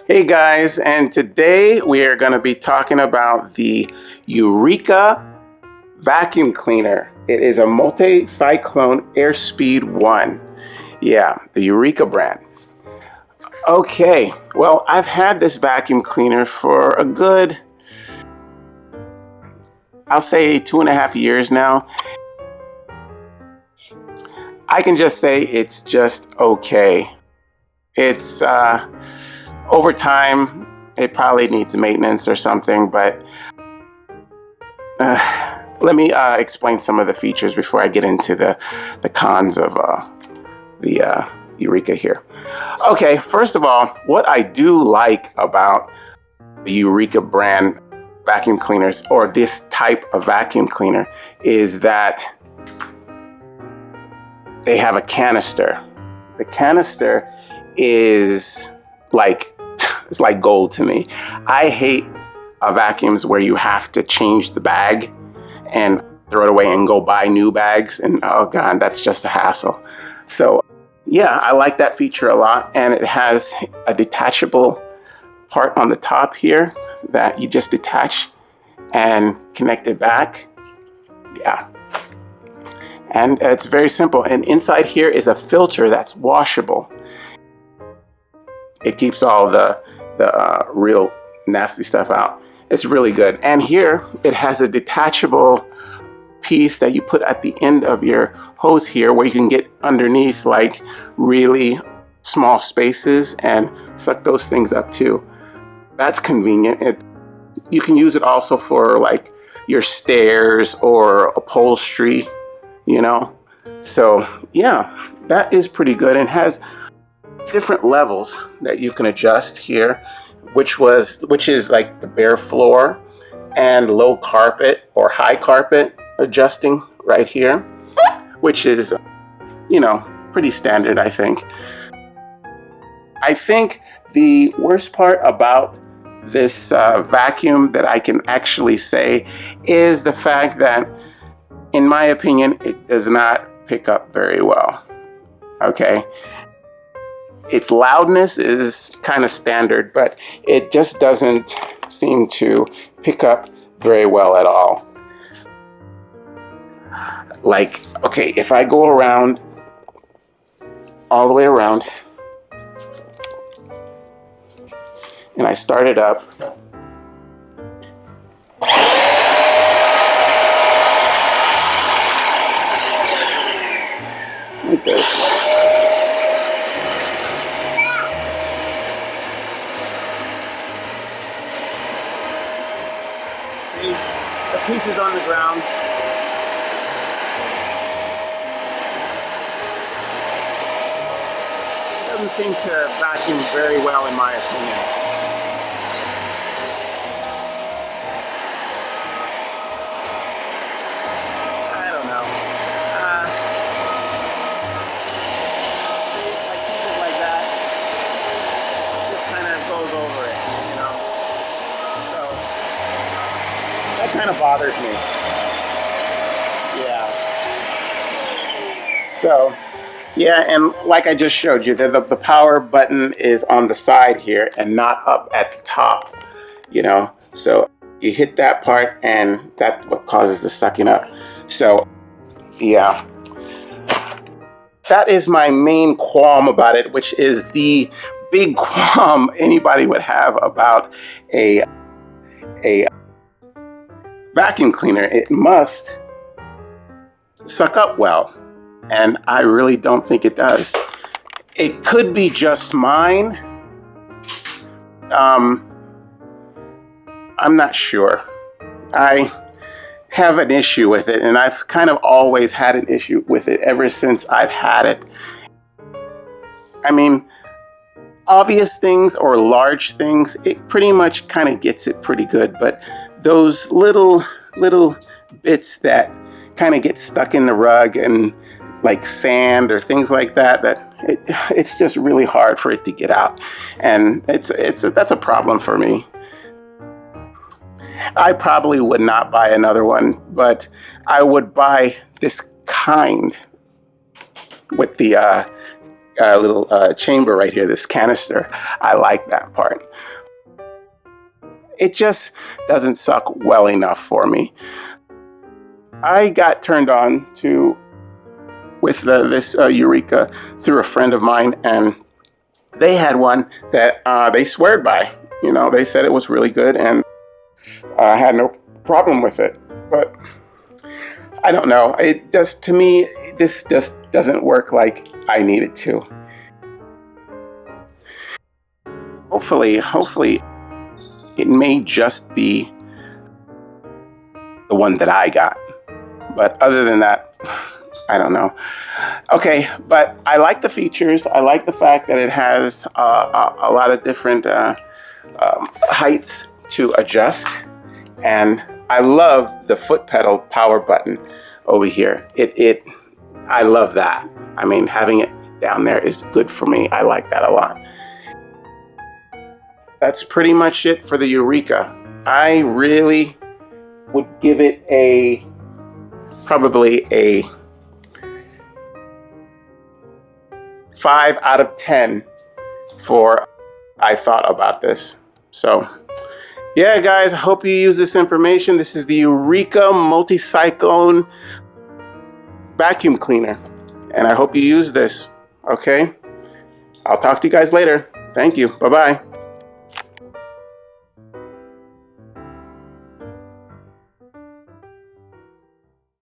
Hey guys, and today we are going to be talking about the Eureka vacuum cleaner. It is a multi-cyclone AirSpeed ONE. Yeah, the Eureka brand. Okay, well, I've had this vacuum cleaner for a good, I'll say 2.5 years now. I can just say it's just okay. It's, over time, it probably needs maintenance or something, but let me explain some of the features before I get into the cons of the Eureka here. Okay, first of all, what I do like about the Eureka brand vacuum cleaners, or this type of vacuum cleaner, is that they have a canister. The canister is it's like gold to me. I hate vacuums where you have to change the bag and throw it away and go buy new bags, and oh god, that's just a hassle. So yeah, I like that feature a lot, and it has a detachable part on the top here that you just detach and connect it back. Yeah, and it's very simple, and inside here is a filter that's washable. It keeps all the real nasty stuff out. It's really good. And here it has a detachable piece that you put at the end of your hose here, where you can get underneath like really small spaces and suck those things up too. That's convenient. You can use it also for like your stairs or upholstery, you know. So yeah, that is pretty good, and has different levels that you can adjust here, which is like the bare floor and low carpet or high carpet adjusting right here, which is, you know, pretty standard, I think. I think the worst part about this vacuum that I can actually say is the fact that, in my opinion, it does not pick up very well. Okay. Its loudness is kind of standard, but it just doesn't seem to pick up very well at all. Like, okay, if I go around, all the way around, and I start it up, like this. The pieces on the ground. It doesn't seem to vacuum very well, in my opinion. I don't know. I keep it like that. It just kind of goes over it, you know. So that kind of bothers me. Yeah. So, yeah, and like I just showed you, the power button is on the side here and not up at the top, you know. So you hit that part, and that's what causes the sucking up. So, yeah. That is my main qualm about it, which is the big qualm anybody would have about a vacuum cleaner. It must suck up well, and I really don't think it does. It could be just mine. I'm not sure. I have an issue with it, and I've kind of always had an issue with it ever since I've had it. I mean, obvious things or large things, it pretty much kind of gets it pretty good, but those little bits that kind of get stuck in the rug and like sand or things like that, it's just really hard for it to get out, and that's a problem for me. I probably would not buy another one, but I would buy this kind with the little chamber right here, this canister. I like that part. It just doesn't suck well enough for me. I got turned on to with this Eureka through a friend of mine, and they had one that they sweared by. You know, they said it was really good, and I had no problem with it. But I don't know. It just, to me, this just doesn't work like I need it to. Hopefully, it may just be the one that I got. But other than that, I don't know. Okay, but I like the features. I like the fact that it has a lot of different heights to adjust. And I love the foot pedal power button over here. I love that. I mean, having it down there is good for me. I like that a lot. That's pretty much it for the Eureka. I really would give it probably a 5 out of 10 for I thought about this. So yeah, guys, I hope you use this information. This is the Eureka multi-cyclone vacuum cleaner, and I hope you use this. Okay, I'll talk to you guys later. Thank you. Bye-bye.